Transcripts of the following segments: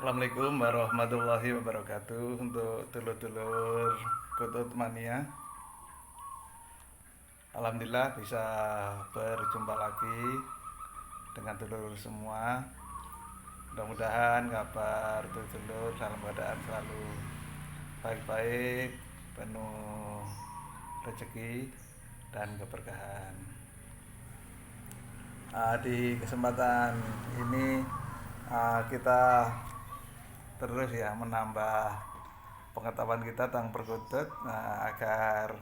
Assalamualaikum warahmatullahi wabarakatuh. Untuk dulur-dulur Kutut Mania, Alhamdulillah bisa berjumpa lagi dengan dulur semua. Mudah-mudahan kabar dulur dalam keadaan selalu baik-baik, penuh rezeki dan keberkahan. Di kesempatan ini kita terus ya menambah pengetahuan kita tentang perkutut, agar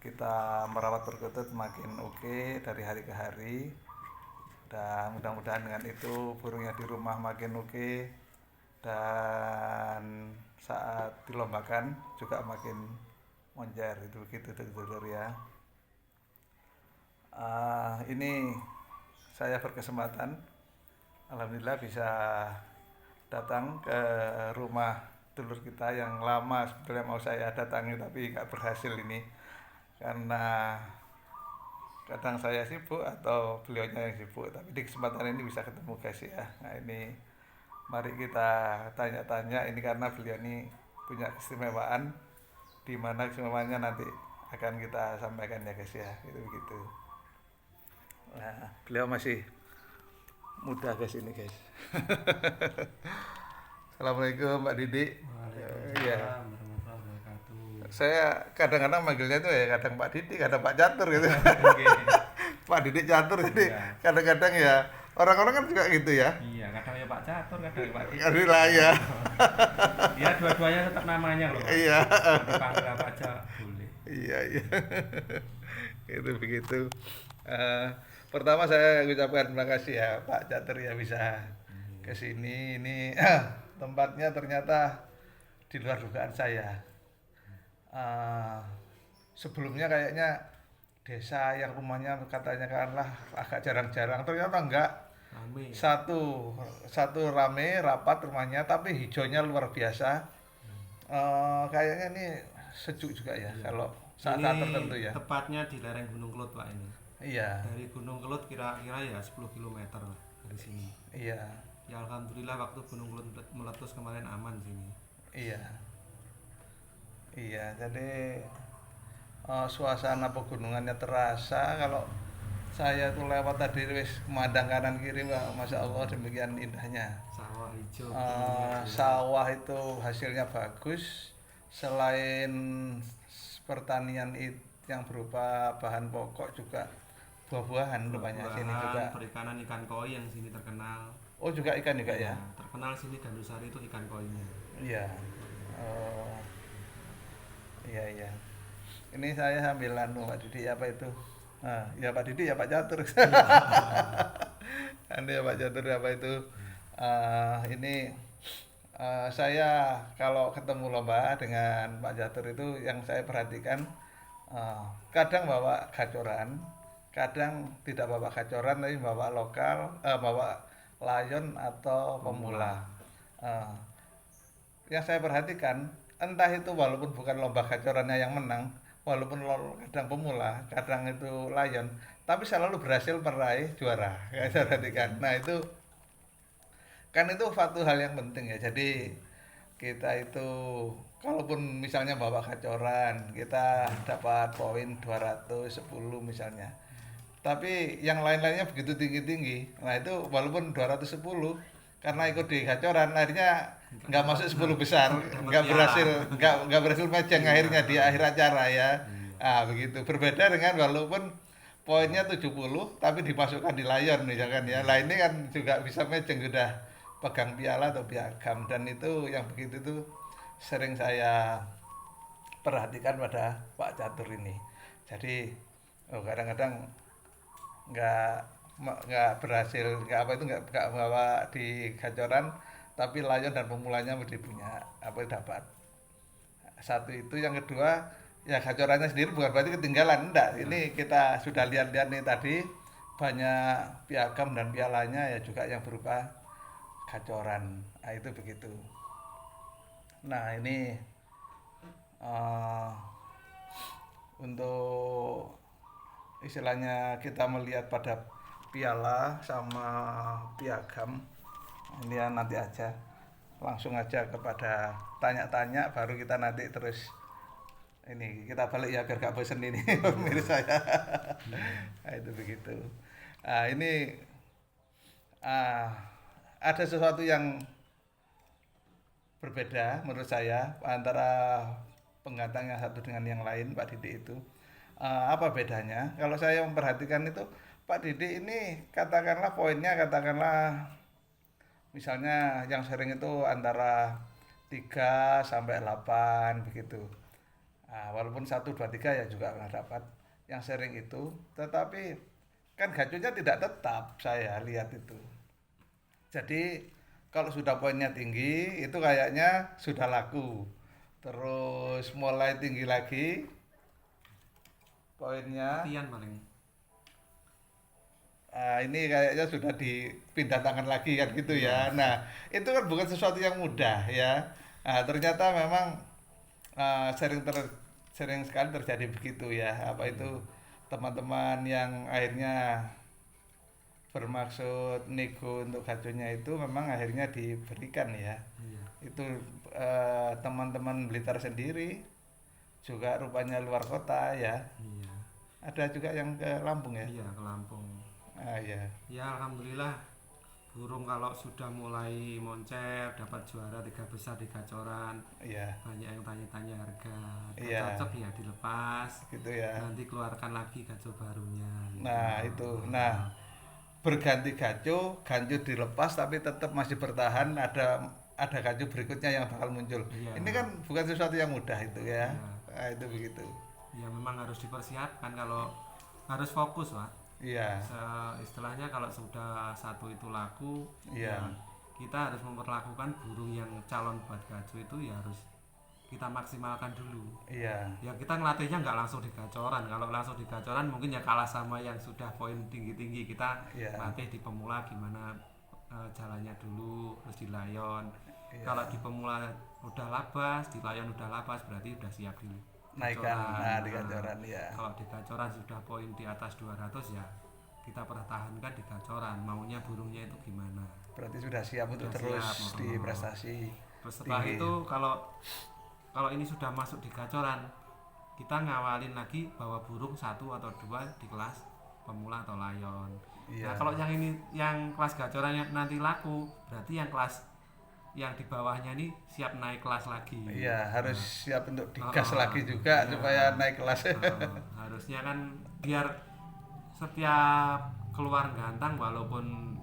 kita merawat perkutut makin oke dari hari ke hari, dan mudah-mudahan dengan itu burungnya di rumah makin oke, dan saat dilombakan juga makin moncer. Itu begitu dulur ya. Ini saya berkesempatan alhamdulillah bisa datang ke rumah dulur kita yang lama sebetulnya mau saya datangi tapi nggak berhasil ini, karena kadang saya sibuk atau beliaunya yang sibuk, tapi di kesempatan ini bisa ketemu guys ya. Nah ini mari kita tanya-tanya ini, karena beliau ini punya keistimewaan, di mana keistimewaannya nanti akan kita sampaikan ya guys ya. Itu begitu. Nah, beliau masih muda guys ini guys. Assalamualaikum Pak Didi. Ya, Waalaikumsalam warahmatullahi wabarakatuh. saya kadang-kadang manggilnya tuh ya kadang Pak Didi, kadang Pak Catur gitu. Oke. Pak Didi Catur, jadi Iya. kadang-kadang ya orang-orang kan juga gitu ya. Iya, kadang ya Pak Catur, kadang ya Pak Didi. Kadang lah ya. Ya dua-duanya tetap namanya loh. Iya. Mau dipanggil apa aja boleh. Iya, iya. Itu begitu. Eh, Pertama saya ucapkan terima kasih ya Pak Catur ya bisa ke sini. Ini tempatnya ternyata di luar dugaan saya. Eh, Sebelumnya kayaknya desa yang rumahnya katanya kanlah agak jarang-jarang, ternyata enggak. Rame. Satu satu rame rapat rumahnya, tapi hijaunya luar biasa. Kayaknya ini sejuk juga ya Iya. kalau saat-saat tertentu Ini ya. tepatnya di lereng Gunung Kelut Pak ini. Iya, Dari Gunung Kelut kira-kira ya 10 km lah dari sini. iya, Ya alhamdulillah waktu Gunung Kelut meletus kemarin aman sini. iya, iya. Jadi suasana pegunungannya terasa. Kalau saya tuh lewat tadi wis memandang kanan kiri, Mbak, masya Allah demikian indahnya. Sawah hijau, pegunungan jelas. Sawah itu hasilnya bagus. Selain pertanian yang berupa bahan pokok, juga buah-buahan rupanya sini Buah-buahan, juga. perikanan ikan koi yang sini terkenal. Oh juga ikan juga ya? Nah, terkenal sini Gandusari itu ikan koinya. Iya. Oh, iya iya. Ini saya sambil anu Pak Didi apa itu? Ya Pak Didi ya Pak Catur. Anu ya Pak Catur apa itu? Ini saya kalau ketemu lomba dengan Pak Catur itu yang saya perhatikan, kadang bawa gacoran, kadang tidak bawa gacoran tapi bawa lokal, bawa layon atau pemula. Eh, yang saya perhatikan, entah itu walaupun bukan lomba gacorannya yang menang, walaupun kadang pemula, kadang itu layon, tapi selalu berhasil meraih juara. Yang saya perhatikan. Nah itu kan itu suatu hal yang penting ya. Jadi kita itu kalaupun misalnya bawa gacoran, kita dapat poin 210 misalnya. Tapi yang lain-lainnya begitu tinggi-tinggi. Nah itu walaupun 210, karena ikut di gacoran akhirnya nggak masuk 10 besar, nggak berhasil mejeng akhirnya di akhir acara ya. Begitu. Berbeda dengan walaupun poinnya 70 tapi dimasukkan di layon misalkan ya. Lah ini kan juga bisa mejeng, sudah pegang piala atau piagam, dan itu yang begitu tuh sering saya perhatikan pada Pak Catur ini. Jadi kadang-kadang nggak nggak berhasil, nggak apa itu nggak bawa di gacoran, tapi layon dan pemulanya mesti punya apa dapat satu. Itu yang kedua ya, gacorannya sendiri bukan berarti ketinggalan, enggak. Ini kita sudah lihat-lihat nih tadi banyak piagam dan pialanya ya juga yang berupa gacoran. Nah itu begitu. Nah ini untuk istilahnya kita melihat pada piala sama piagam, ini ya nanti aja. langsung aja kepada tanya-tanya, baru kita nanti terus ini kita balik ya biar gak bosen ini pemirsa ya. Nah, itu begitu. Ini ah, ada sesuatu yang berbeda menurut saya antara pendatang yang satu dengan yang lain, Pak Didik itu. Apa bedanya? Kalau saya memperhatikan itu, Pak Didik ini katakanlah poinnya, katakanlah misalnya yang sering itu antara 3 sampai 8 begitu. Walaupun 1, 2, 3 ya juga pernah dapat yang sering itu, tetapi kan gacunya tidak tetap saya lihat itu. Jadi kalau sudah poinnya tinggi itu kayaknya sudah laku. Terus mulai tinggi lagi poinnya. latihan paling. Ini kayaknya sudah dipindah tangan lagi kan gitu ya. Nah, itu kan bukan sesuatu yang mudah ya. Ternyata memang sering sekali terjadi begitu ya. Apa itu teman-teman yang akhirnya bermaksud nego untuk gacunya itu memang akhirnya diberikan ya. Iya. Itu teman-teman Blitar sendiri juga rupanya luar kota ya. Iya. Ada juga yang ke Lampung ya. Iya, ke Lampung. Ya. Ya alhamdulillah, burung kalau sudah mulai moncer dapat juara 3 besar di gacoran, Iya. banyak yang tanya-tanya harga. Kalau Iya. cocok ya dilepas, Gitu ya. nanti keluarkan lagi gaco barunya gitu. Nah, itu. Nah, berganti gaco, gancu dilepas tapi tetap masih bertahan, ada gaco berikutnya yang bakal muncul. Iya. Ini kan bukan sesuatu yang mudah itu ya. Iya. Itu begitu. Ya memang harus dipersiapkan, kalau harus fokus Pak. Iya. Istilahnya kalau sudah satu itu laku, Iya. ya kita harus memperlakukan burung yang calon buat gaco itu ya harus kita maksimalkan dulu. Iya. Ya kita ngelatihnya nggak langsung di gacoran. Kalau langsung di gacoran mungkin ya kalah sama yang sudah poin tinggi-tinggi. Kita Iya. latih di pemula gimana jalannya dulu, terus di layon. Iya. Kalau di pemula udah labas, di layon udah labas, berarti udah siap di Naikkan di gacoran ya. Kalau di gacoran sudah poin di atas 200 ya kita pertahankan di gacoran. Maunya burungnya itu gimana? Berarti sudah siap untuk Sudah terus siap, di prestasi. Terus setelah tinggi. itu kalau ini sudah masuk di gacoran, kita ngawalin lagi bawa burung 1 atau 2 di kelas pemula atau layon. Iya. Nah kalau yang ini yang kelas gacoran yang nanti laku, berarti yang kelas yang di bawahnya ini siap naik kelas lagi. Iya, harus siap untuk digas Oh, lagi juga iya. supaya naik kelas. Harusnya kan biar setiap keluar gantang walaupun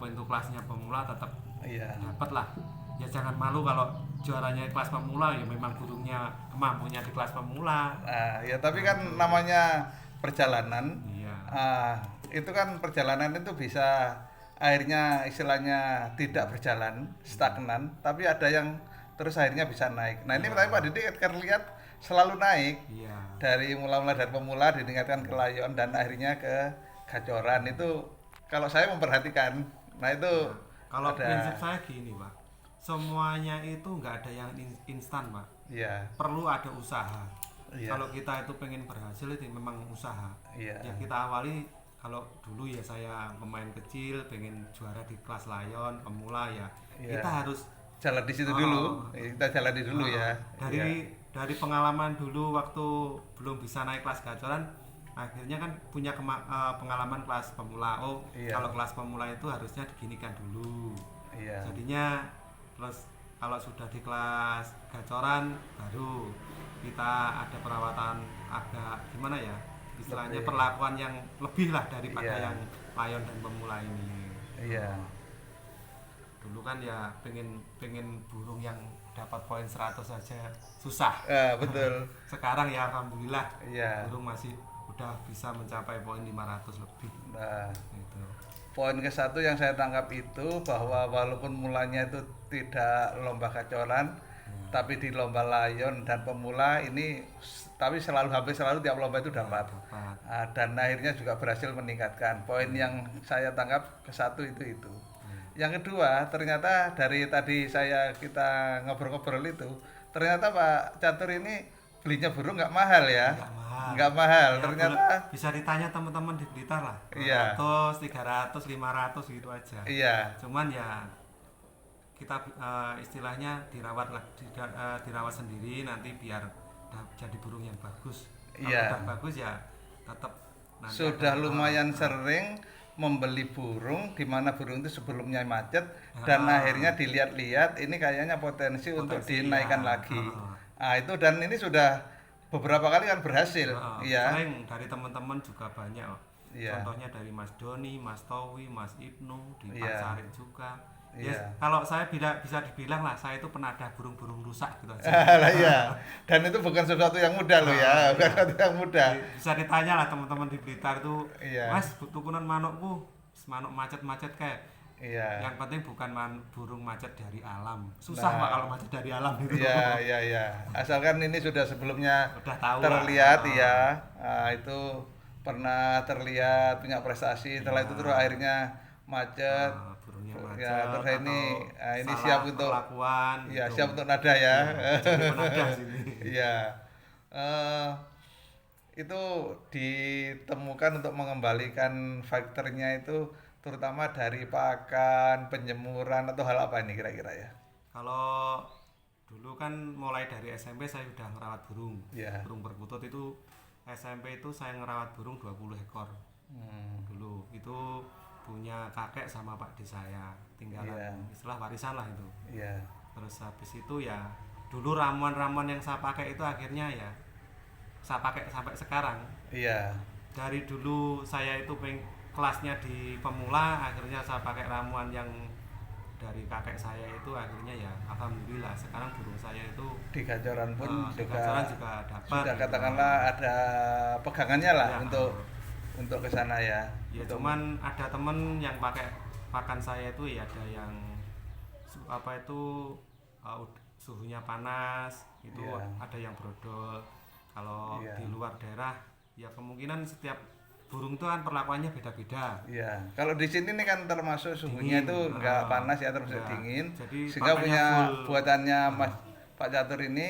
itu kelasnya pemula tetap Iya. dapat lah. Ya jangan malu kalau juaranya kelas pemula, ya memang burungnya kemampunya di kelas pemula. Ya tapi kan namanya perjalanan. Iya. Itu kan perjalanan itu bisa akhirnya istilahnya tidak berjalan, stagnan, tapi ada yang terus akhirnya bisa naik. Nah, ini Pak Didik kan lihat selalu naik. Iya. Dari mula-mula dari pemula ditingkatkan ke layon dan akhirnya ke gacoran. Itu kalau saya memperhatikan. Nah, itu Kalau ada. prinsip saya gini Pak, semuanya itu nggak ada yang instan Pak, Iya. perlu ada usaha. Iya. Kalau kita itu pengen berhasil itu memang usaha. Iya. Ya kita awali, kalau dulu ya saya pemain kecil pengen juara di kelas layon pemula ya, Iya. kita harus Jalan di situ dulu. Kita jalani dulu ya. Iya. dari pengalaman dulu waktu belum bisa naik kelas gacoran, akhirnya kan punya pengalaman kelas pemula. Iya. Kalau kelas pemula itu harusnya diginikan dulu. Iya. Jadinya terus kalau sudah di kelas gacoran baru kita ada perawatan agak gimana ya, istilahnya Lebih. perlakuan yang lebih lah daripada Iya. yang layon dan pemula ini. Iya. Dulu kan ya pengen burung yang dapat poin 100 saja susah. Betul. Sekarang ya alhamdulillah Iya. burung masih udah bisa mencapai poin 500 lebih. Nah, Gitu. poin ke-1 yang saya tangkap itu bahwa walaupun mulanya itu tidak lomba gacoran, tapi di lomba layon dan pemula ini tapi hampir selalu tiap lomba itu dapat. Dan akhirnya juga berhasil meningkatkan. Poin yang saya tangkap ke-1 itu. Yang kedua, ternyata dari tadi kita ngobrol-ngobrol itu, ternyata Pak Catur ini belinya burung nggak mahal ya. Nggak mahal. Ya, Ternyata bisa ditanya teman-teman di Blitar lah. Iya. 200, 300, 500 gitu aja. iya. Cuman ya kita istilahnya dirawat sendiri nanti biar jadi burung yang bagus. Kalau Iya. udah bagus ya tetap nanti Sudah ada, lumayan sering membeli burung di mana burung itu sebelumnya macet dan Ah. akhirnya dilihat-lihat ini kayaknya potensi untuk Potensi, dinaikkan ya. lagi. Ah itu dan ini sudah beberapa kali kan berhasil, ya. Sering dari teman-teman juga banyak. Iya. Contohnya dari Mas Doni, Mas Towi, Mas Ibnu, di Pak Iya. Sarit juga. Iya. Yes, kalau saya bisa dibilang lah, saya itu penadah burung-burung rusak gitu aja. Lah iya. Dan itu bukan sesuatu yang mudah loh ya, bukan sesuatu yang mudah. Bisa ditanya lah teman-teman di Blitar itu, Iya. Mas, tukunan manukku, manuk macet-macet kayak. Iya. Yang penting bukan burung macet dari alam. Susah Pak kalau macet dari alam itu. Iya, iya, iya. Asalkan ini sudah sebelumnya Udah tahu terlihat lah. ya, itu pernah terlihat punya prestasi, setelah itu terus akhirnya macet. Burungnya Ya, macet terus ini ini salah siap untuk perlakuan ya gitu. siap untuk nada ya. Jadi penadah sini. Iya. Eh, itu ditemukan untuk mengembalikan faktornya itu terutama dari pakan, penjemuran atau hal apa ini kira-kira ya? Kalau dulu kan mulai dari SMP saya sudah ngerawat burung. Iya. Burung perkutut itu SMP itu saya ngerawat burung 20 ekor. Dulu itu punya kakek sama Pak D saya, tinggalan Iya. istilah warisan lah itu. Iya. Terus habis itu ya dulu ramuan-ramuan yang saya pakai itu akhirnya ya saya pakai sampai sekarang. Iya. Dari dulu saya itu kelasnya di pemula, akhirnya saya pakai ramuan yang dari kakek saya itu, akhirnya ya alhamdulillah sekarang burung saya itu Di gacoran pun di juga gacoran juga dapat sudah gitu. katakanlah ada pegangannya lah Ya, untuk ke sana ya. ya Untuk- cuman ada temen yang pakai pakan saya itu ya ada yang apa itu suhunya panas itu, Iya. ada yang brodol. Kalau Iya. di luar daerah ya kemungkinan setiap burung itu kan perlakuannya beda-beda. Iya, kalau di sini nih kan termasuk suhunya Dingin. itu enggak panas ya, termasuk Ya. dingin. Jadi Sehingga pakannya punya full. buatannya Mas Pak Catur ini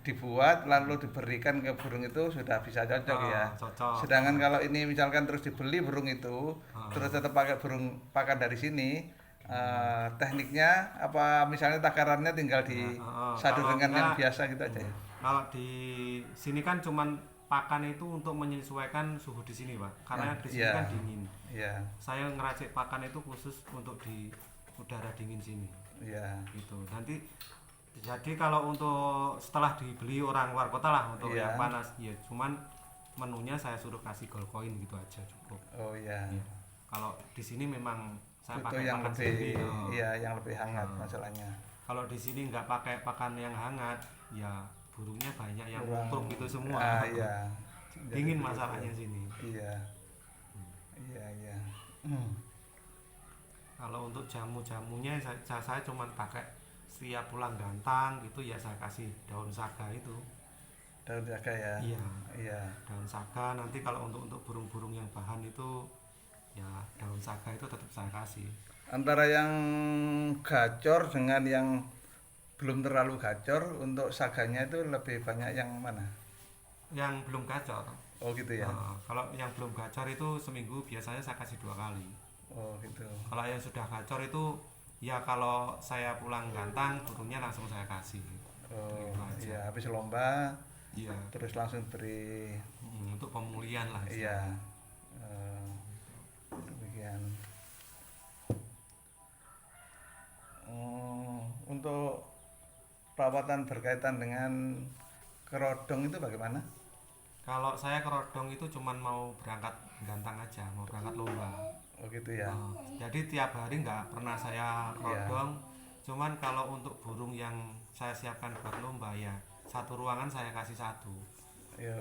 dibuat lalu diberikan ke burung itu sudah bisa cocok ya. Cocok. Sedangkan kalau ini misalkan terus dibeli burung itu, terus tetap pakai burung pakan dari sini, tekniknya apa misalnya takarannya tinggal disadu Kalau dengan yang enggak, biasa gitu aja ya. Kalau di sini kan cuman pakan itu untuk menyesuaikan suhu di sini, Pak. Karena di sini Iya. kan dingin. Iya, Saya ngeracik pakan itu khusus untuk di udara dingin sini. iya. Gitu. Nanti jadi kalau untuk setelah dibeli orang luar kota lah untuk Iya. yang panas, ya cuman menunya saya suruh kasih gold coin gitu aja cukup. Oh iya. Ya. Kalau di sini memang saya Butuh pakai yang pakan lebih sendiri. iya, yang lebih hangat masalahnya. Kalau di sini nggak pakai pakan yang hangat, ya burungnya banyak yang Kurang- nutruk gitu semua. iya. Dingin masalahnya sini. Iya. Iya, iya. Kalau untuk jamu-jamunya saya cuma pakai setiap pulang gantang gitu ya saya kasih daun saga itu. Daun jaga ya. Iya, Iya. daun saga. Nanti kalau untuk burung-burung yang bahan itu ya daun saga itu tetap saya kasih. Antara yang gacor dengan yang belum terlalu gacor, untuk saganya itu lebih banyak yang mana? Yang belum gacor. Oh gitu ya. Kalau yang belum gacor itu seminggu biasanya saya kasih 2 kali. Oh gitu. Kalau yang sudah gacor itu ya kalau saya pulang gantang burungnya langsung saya kasih. Oh Gitu aja. iya, habis lomba Iya. terus langsung beri. Untuk pemulihan lah. Iya. Demikian. Untuk perawatan berkaitan dengan kerodong itu bagaimana? Kalau saya kerodong itu cuman mau berangkat gantang aja, mau berangkat lomba. Oh gitu ya. Jadi tiap hari nggak pernah saya kerodong. Cuman kalau untuk burung yang saya siapkan buat lomba ya satu ruangan saya kasih satu.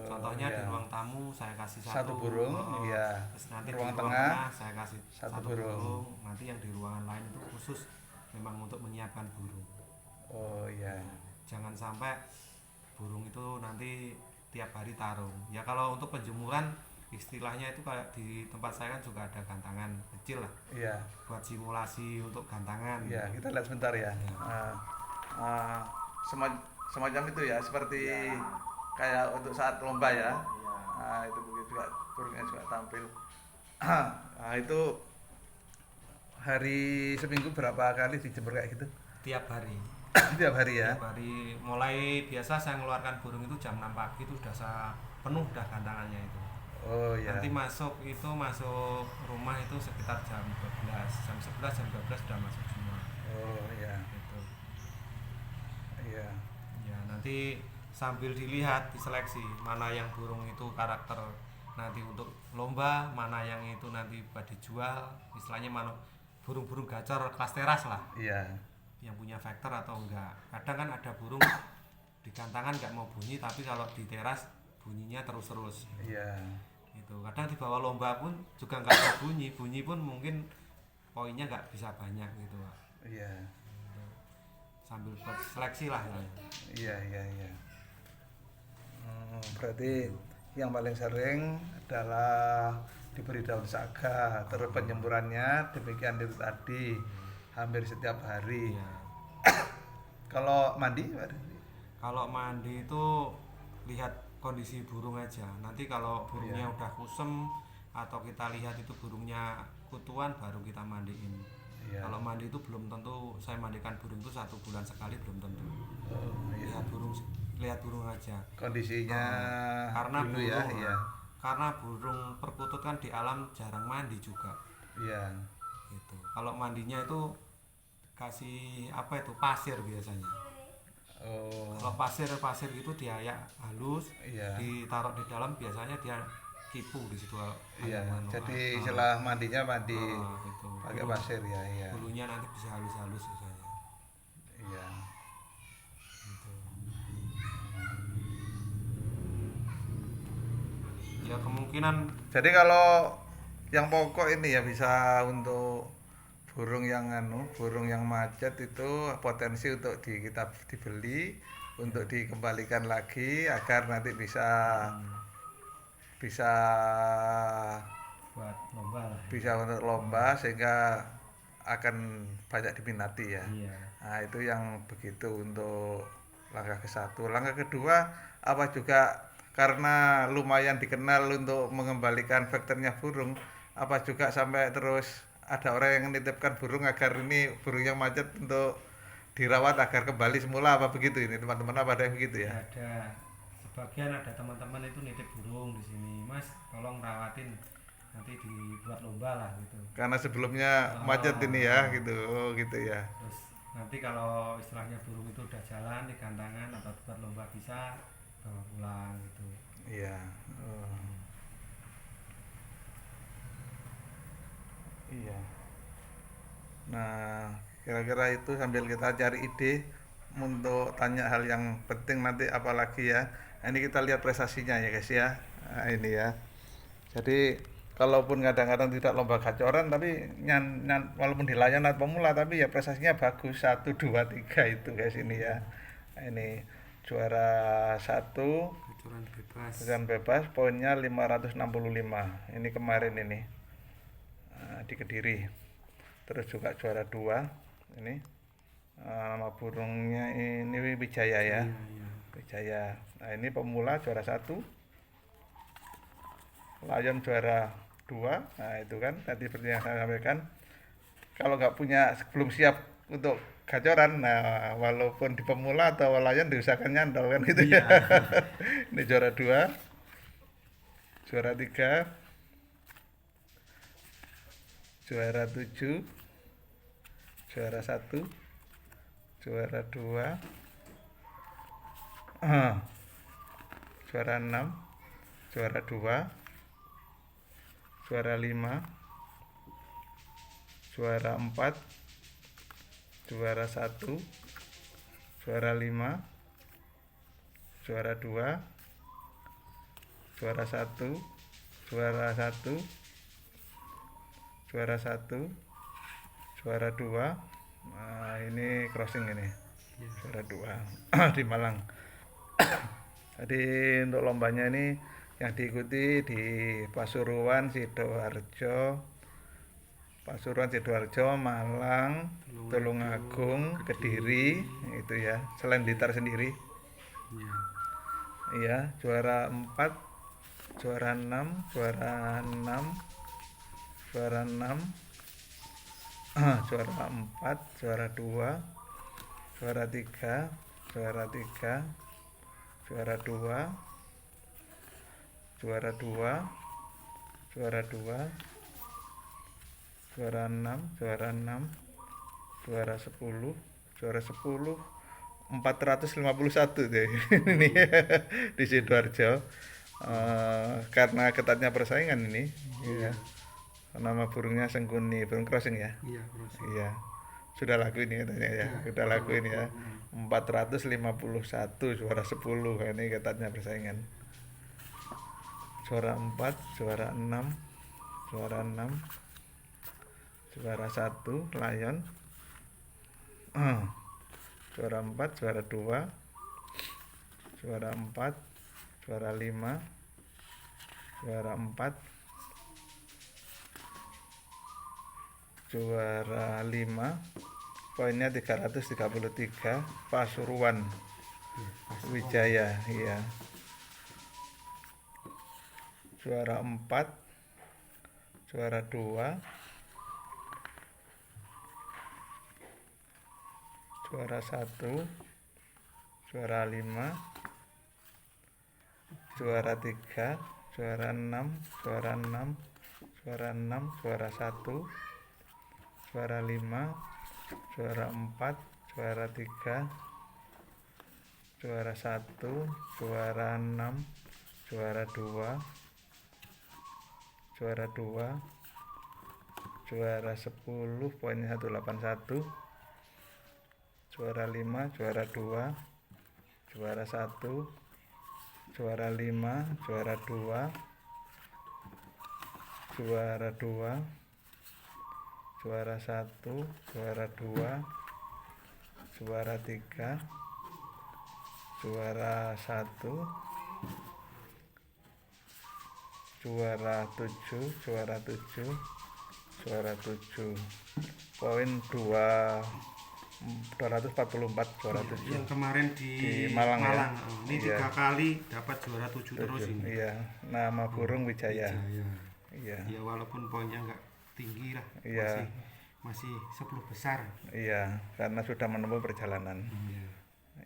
Contohnya di ruang tamu saya kasih Satu burung, iya. Terus nanti Ruang di ruang tengah, tengah saya kasih satu satu burung. burung. Nanti yang di ruangan lain itu khusus memang untuk menyiapkan burung. Oh iya. Jangan sampai burung itu nanti tiap hari tarung. Ya kalau untuk penjemuran istilahnya itu kayak di tempat saya kan juga ada gantangan kecil lah Iya. buat simulasi untuk gantangan. Iya, kita lihat sebentar ya. Semacam itu ya, seperti kayak untuk saat lomba ya. Itu juga burungnya juga tampil. Itu hari seminggu berapa kali dijemur kayak gitu? tiap hari. Tiap hari ya. Tiap hari, mulai biasa saya mengeluarkan burung itu jam 6 pagi itu sudah saya penuh dah gantangannya itu. Oh ya. Nanti masuk rumah itu sekitar jam 12, jam 11, jam 12 sudah masuk semua. Oh ya. Gitu. Iya. Ya, nanti sambil dilihat, diseleksi mana yang burung itu karakter nanti untuk lomba, mana yang itu nanti buat dijual, istilahnya mana burung-burung gacor kelas teras lah. Iya. Yang punya vektor atau enggak. Kadang kan ada burung di gantangan nggak mau bunyi, tapi kalau di teras bunyinya terus-terus. Iya. Itu kadang di bawah lomba pun juga nggak ada bunyi pun mungkin poinnya nggak bisa banyak gitu Pak. Iya. Sambil buat seleksi lah ya. Iya. Berarti yang paling sering adalah diberi daun saga, terus penyemburannya demikian itu tadi hampir setiap hari. Iya. Kalau mandi? Kalau mandi itu lihat kondisi burung aja. Nanti kalau burungnya udah kusem atau kita lihat itu burungnya kutuan baru kita mandiin. Kalau mandi itu belum tentu saya mandikan burung itu 1 bulan sekali, belum tentu. Lihat burung aja Kondisinya karena dulu burung, ya. Karena burung perkutut kan di alam jarang mandi juga. Iya. Gitu. Kalau mandinya itu kasih apa itu pasir biasanya. Kalau pasir gitu diayak halus, ditaruh di dalam, biasanya dia kipu di situ. Iya. Jadi setelah mandinya mandi gitu. pakai pasir ya. Iya. Bulunya nanti bisa halus-halus biasanya. Iya. Gitu. Ya kemungkinan. Jadi kalau yang pokok ini ya bisa untuk burung yang macet itu potensi untuk kita dibeli untuk dikembalikan lagi agar nanti bisa Buat lomba lah. Bisa untuk lomba sehingga akan banyak diminati ya. Iya. Nah, itu yang begitu untuk langkah ke-1. Langkah kedua apa juga karena lumayan dikenal untuk mengembalikan vektornya burung, apa juga sampai terus ada orang yang menitipkan burung agar ini burung yang macet untuk dirawat agar kembali semula, apa begitu ini teman-teman, apa ada yang begitu ya? Ada, sebagian ada teman-teman itu nitip burung di sini, Mas tolong rawatin nanti dibuat lomba lah gitu. Karena sebelumnya macet ini ya gitu, gitu ya. Terus nanti kalau istilahnya burung itu udah jalan di gantangan atau buat lomba bisa bawa pulang gitu. Iya. Iya. Nah, kira-kira itu sambil kita cari ide untuk tanya hal yang penting nanti apalagi ya. Nah, ini kita lihat prestasinya ya guys ya. Nah, ini ya. Jadi kalaupun kadang-kadang tidak lomba gacoran tapi walaupun di layanan pemula tapi ya prestasinya bagus 1, 2, 3 itu guys ini ya. Nah, ini juara 1 gacoran bebas poinnya 565. Ini kemarin ini. Di Kediri. Terus juga juara 2 ini nama burungnya ini Wijaya ya. Wijaya. Nah, ini pemula juara 1. Lion juara 2. Nah, itu kan tadi seperti yang saya sampaikan. Kalau nggak punya, belum siap untuk gacoran, nah walaupun di pemula atau Lion diusahakan nyantol kan gitu ya. Ini juara 2. Juara 3. Juara 7, juara 1, juara 2, juara 6, juara 2, juara 5, juara 4, juara 1, juara 5, juara 2, juara 1, juara 1, juara 1, juara 2. Nah, ini crossing ini. Juara 2 di Malang. Jadi untuk lombanya ini yang diikuti di Pasuruan, Sidoarjo, Malang, Tulungagung, Kediri itu ya. Selain Blitar sendiri. Iya, juara 4, juara 6, juara 6, juara 6, juara 4, juara 2, juara 3, juara 3, juara 2, juara 2, juara 2, juara 6, juara 6, juara 10, juara 10, 451 deh ini di Sidoarjo. Karena ketatnya persaingan ini, ya. Nama burungnya sengkuni, burung crossing ya. Iya, crossing. Iya. Sudah laku ini katanya ya. Sudah laku ini ya. 451 juara 10, ini ketatnya persaingan. Juara 4, juara 6, juara 6, juara 1 Lion. Juara 4, juara 2, juara 4, juara 5, juara 4, juara 5, poinnya 333, Pasuruan Wijaya, iya. Juara 4, juara 2, juara 1, juara 5, juara 3, juara 6, juara 6, juara 6, juara 1, juara 5, juara 4, juara 3, juara 1, juara 6, juara 2, juara 2, juara 10, poinnya 181, juara 5, juara 2, juara 1, juara 5, juara 2, juara 2, juara 1, juara 2, juara 3, juara 1, juara 7, juara 7, juara 7, poin 244, juara 7. Yang kemarin di Malang ya? Ini Iya. 3 kali dapat juara 7 terus ini. Iya, nama burung Wijaya. Wijaya. Iya. Ya walaupun poinnya nggak tinggi lah, Iya. masih 10 besar. Iya, karena sudah menempuh perjalanan. Iya.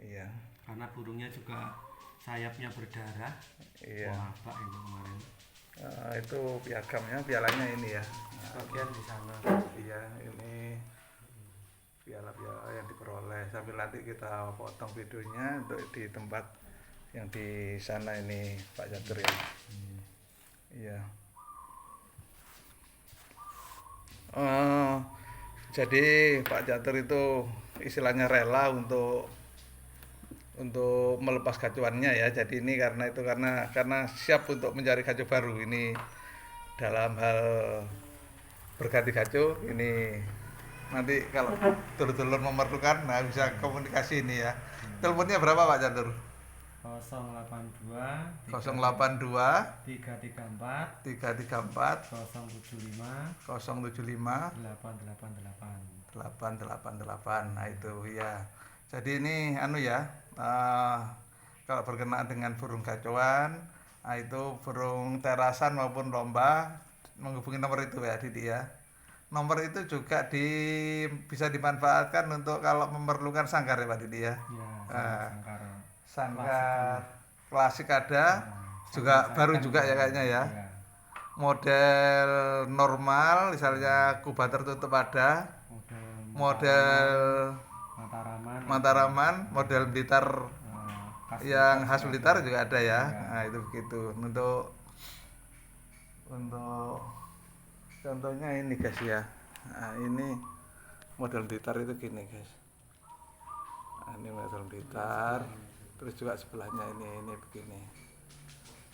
Iya. Karena burungnya juga sayapnya berdarah. Iya. Wah, Pak itu kemarin. Itu piagamnya, pialanya ini ya. Bagian di sana. Iya, ini piala-piala yang diperoleh. Sambil nanti kita potong videonya untuk di tempat yang di sana ini Pak Catur ya. Iya. Jadi Pak Catur itu istilahnya rela untuk melepas gacuannya ya. Jadi ini karena siap untuk mencari gacu baru ini dalam hal berganti gacu ini. Nanti kalau dulur-dulur memerlukan, nah bisa komunikasi ini ya. Teleponnya berapa Pak Catur? 082 082 334 334 075 075 888. 888. Nah itu ya. Jadi ini ya. Kalau berkenaan dengan burung gacuan, itu burung terasan maupun lomba, menghubungi nomor itu ya Didi ya. Nomor itu juga bisa dimanfaatkan untuk kalau memerlukan sangkar ya Pak Didi ya. Ya, Sangkar klasik ada, juga baru juga ya kayaknya ya. Model normal, misalnya kubah tertutup ada, model Mataraman, model Blitar yang khas Blitar juga ada ya. Nah itu begitu. Untuk contohnya ini guys ya. Nah, ini model Blitar itu gini guys. Nah, ini model Blitar. Terus juga sebelahnya ini begini.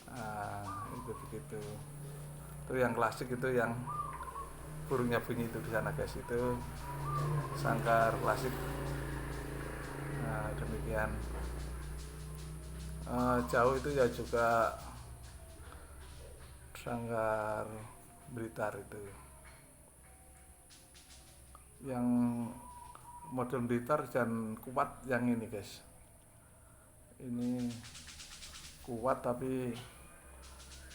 Nah, itu begitu. Itu yang klasik itu yang burungnya bunyi itu di sana guys, itu sangkar klasik. Nah, demikian. Jauh itu ya juga sangkar Blitar itu. Yang model Blitar dan kuat yang ini guys. Ini kuat tapi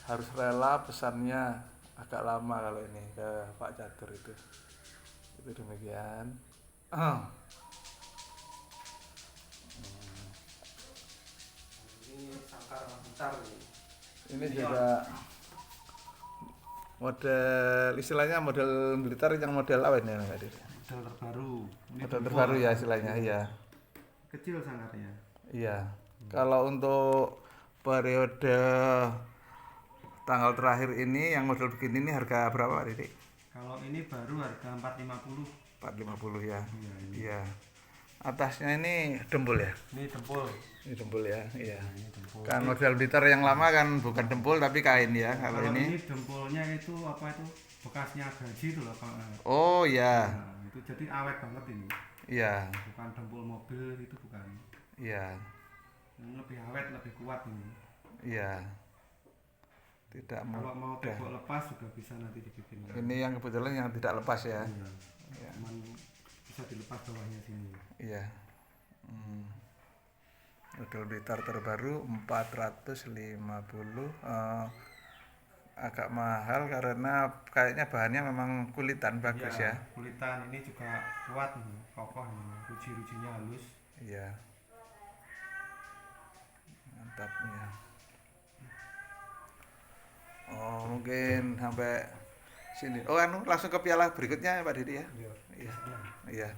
harus rela pesannya agak lama kalau ini ke Pak Catur itu demikian. bentar nih. Ini juga model, istilahnya model Blitar yang model apa ini Pak Diri? Model terbaru. Ini Model terbaru ya istilahnya, iya. Kecil sangkarnya. Iya. Kalau untuk periode tanggal terakhir ini yang model begini ini harga berapa Pak Diri? Kalau ini baru harga 450. 450 ya. Iya, ini. Iya. Atasnya ini dempul ya? Ini dempul. Ini dempul ya, iya. Ini dempul. Kan model Blitar yang lama kan bukan dempul tapi kain ya. Kalau ini dempulnya itu apa itu bekasnya gaji itu loh kalau. oh ya. Nah, itu jadi awet banget ini. Iya. Bukan dempul mobil itu bukan. Iya. Ini lebih awet, lebih kuat ini. Iya. Tidak Kalau mau mudah. tembok lepas juga bisa nanti dibikin. Ini yang kebetulan yang tidak lepas ya. Iya. Iya. Cuman bisa dilepas bawahnya sini. Iya. Model Blitar terbaru 450 agak mahal karena kayaknya bahannya memang kulitan bagus ya. Kulitan ini juga kuat nih, kokoh ini. Ruji-rujinya halus. Iya. Mantapnya. Oh, mungkin sampai sini. Oh, langsung ke piala berikutnya Pak Didi ya. Iya. Iya.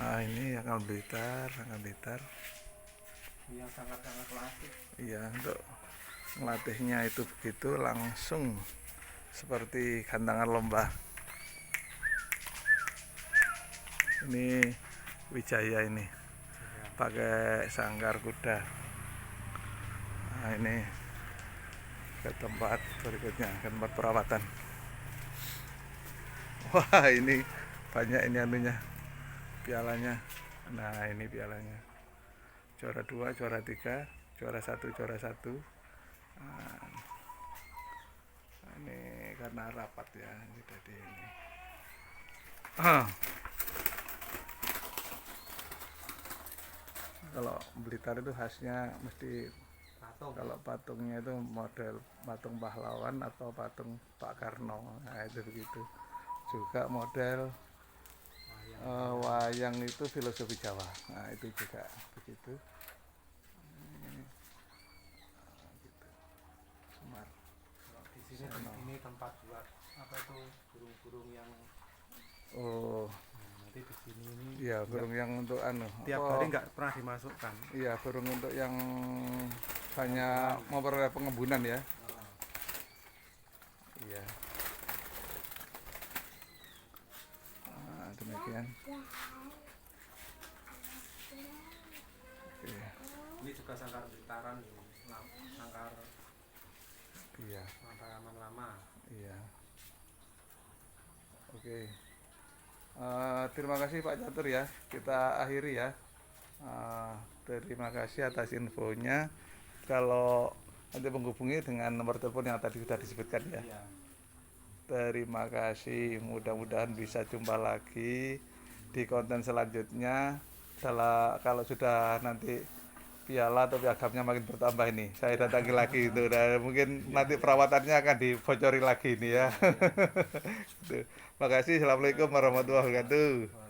Nah, ini akan Blitar. Yang sangat-sangat klasik. Iya, untuk melatihnya itu begitu langsung seperti gantangan lomba. Ini Wijaya ini pakai sangkar kuda. Nah, ini ke tempat berikutnya, ke tempat perawatan. Wah, ini banyak ini anunya, pialanya. Nah, ini pialanya. Juara 2, juara 3, juara 1, juara 1. Nah, ini karena rapat ya, jadi ini. Kalau Blitar itu khasnya mesti Patung. kalau patungnya itu model patung pahlawan atau patung Pak Karno. Nah, itu begitu. Juga model wayang itu filosofi Jawa. Nah, itu juga begitu. Gitu. Semar. Di sini ini tempat buat apa itu burung-burung yang nanti di sini ini. Iya, burung yang untuk Tiap hari nggak pernah dimasukkan. Iya, burung untuk yang hanya memperoleh pengembunan ya. Iya. Nah, demikian. Oke. Ini juga sangkar Blitaran, sangkar Iya. Mataram lama. Iya. Oke. Terima kasih Pak Catur ya. Kita akhiri ya. Terima kasih atas infonya. Kalau nanti menghubungi dengan nomor telepon yang tadi sudah disebutkan ya. Iya. Terima kasih. Mudah-mudahan bisa jumpa lagi di konten selanjutnya. Kalau sudah nanti piala atau piagamnya makin bertambah ini, saya datangi lagi itu. Dan mungkin nanti perawatannya akan dibocori lagi ini ya. Terima kasih. Assalamualaikum warahmatullahi wabarakatuh.